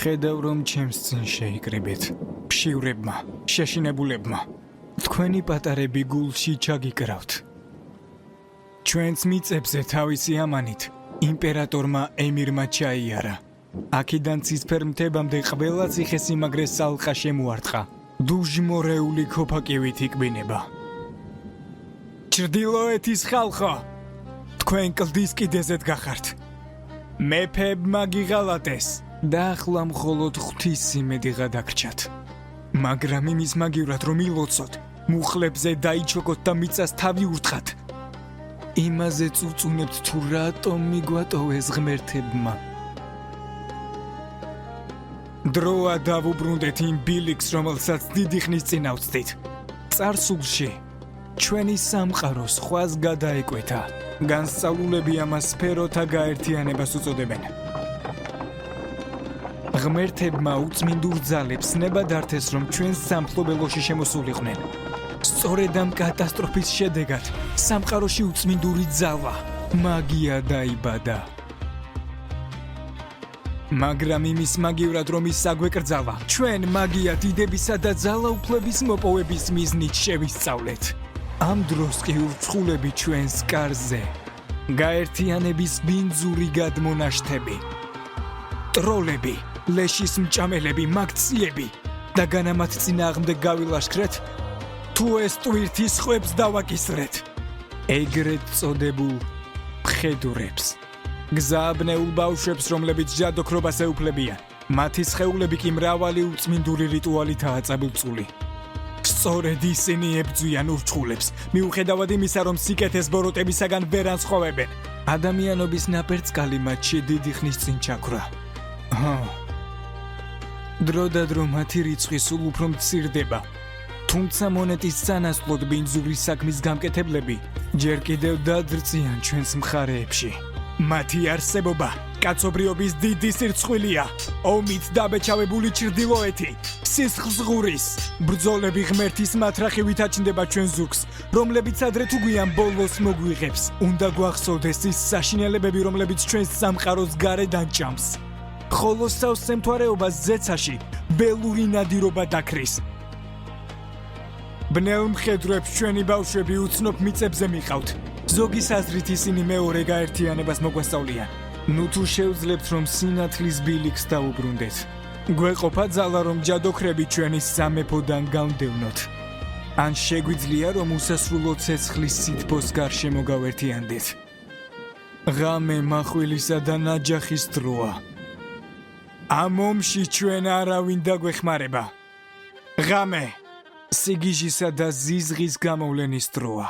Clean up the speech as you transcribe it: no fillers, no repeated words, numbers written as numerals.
ვხედავ რომ ჩემს წინ შეიკრიბეთ ფშივრებმა, შეშინებულებმა თქვენი პატარები გულში ჩაგიკრავთ. ჩვენც მიწებზე თავისი ამანით იმპერატორმა ემირმა ჩაიარა. აქედან ცისფერ მთებამდე ყველა ციხესიმაგრე სალყა შემოარტყა. დუჟმორეული ქოფაკივით იკბინება. ჩრდილოეთის ხალხო, თქვენ კლდის კიდეზეთ გახართ. მეფებმა გიღალატეს და ახლა მხოლოდ ღვთის სიმედიღა დაგრჩათ. მაგრამ იმის მაგივრად რომ ილოცოთ, მუხლებზე დაიჩოქოთ და მიწას თავი ურტყათ. იმაზე წუწუნებთ თუ რატომ მიგვატოვეს ღმერთებმა. დროა დავუბრუნდეთ იმ ბილიქს, რომელსაც დიდი ხნის წინ ავწდით. წარსულში ჩვენი სამყარო სხვას გადაეკვეთა. განსწავლულები ამას სფეროთა გაერთიანებას უწოდებენ. ღმერთებმა უწმინდურ ძალებს ნება დართეს, რომ ჩვენს სამფლობელოში შემოსულიყვნენ. სწორედ ამ კატასტროფის შედეგად სამყაროში უწმინდური ძალა, მაგია დაიბადა. მაგრამ იმის მაგივრად რომ ის აგვეკრძალა, ჩვენ მაგია დიდებისა და ძალაუფლების მოპოვების მიზნით შევისწავლეთ. ამ დროს კი ურჩხულები ჩვენს კარზე, გაერთიანების ბინძური გადმონაშთები, ტროლები, ლეშის მჭამელები, მაგციები და განამათ წინააღმდეგ გავილაშქრეთ, თუ ეს ტვირთი სხვებს დავაკისრეთ. ეგრეთ წოდებულ მხედურებს. გზააბნეულ ბავშვებს, რომლებიც ჯადოქრობას ეუფლებიან. მათი სხეულები კი მრავალი უწმინდური რიტუალითაა წაბილწული. სწორედ ისინი ებრძვიან ურჩხულებს, მიუხედავად იმისა, რომ სიკეთეს ბოროტებისაგან ვერ ანსხვავებენ. ადამიანობის ნაპერწკალი მათში დიდი ხნის წინ ჩაქრა. დრო და დრო მათი რიცხვი სულ უფრო მცირდება. თუმცა მონეტის სანაცვლოდ ბინძური საქმის გამკეთებლები ჯერ კიდევ დადრწიან ჩვენს მხარეებში. მათი არსებობა კაცობრიობის დიდი სირცხვილია. ომით დაბეჭავებული ჩრდილოეთი, სისხლსღურის ბრძოლები ღმერთის მათრახივით აჩნდება ჩვენ ზურგს, რომლებიც ადრე თუ გვიან ბოლოს მოგვიღებს. უნდა გვახსოვდეს ის საშინელებები, რომლებიც ჩვენს სამყაროს გარედან ჭამს. ხოლო სავსემთვარეობას ზეცაში ველური ნადირობა დაქრის. ბნელ მხედრებს ჩვენი ბავშვები უცნობ მიწებზე მიყავთ. ზოგის აზრით ისინი მეორე გაერთიანებას მოგვესწავლიან. ნუ თუ შევძლებთ რომ სინათლის ბილიქს დავუბრუნდეთ. გვეყოფა ძალა რომ ჯადოქრები ჩვენი სამეფოდან გავდევნოთ. ან შეგვიძლია რომ უსასრულო ცეცხლის სითბოს გარშემო გავერთიანდეთ. ღამე מחვილისა და ნაჯახის დროა. ამ ომში ჩვენ არავინ დაგვეხმარება. ღამე სიგიჟისა და ზიზღის გამოვლენის დროა.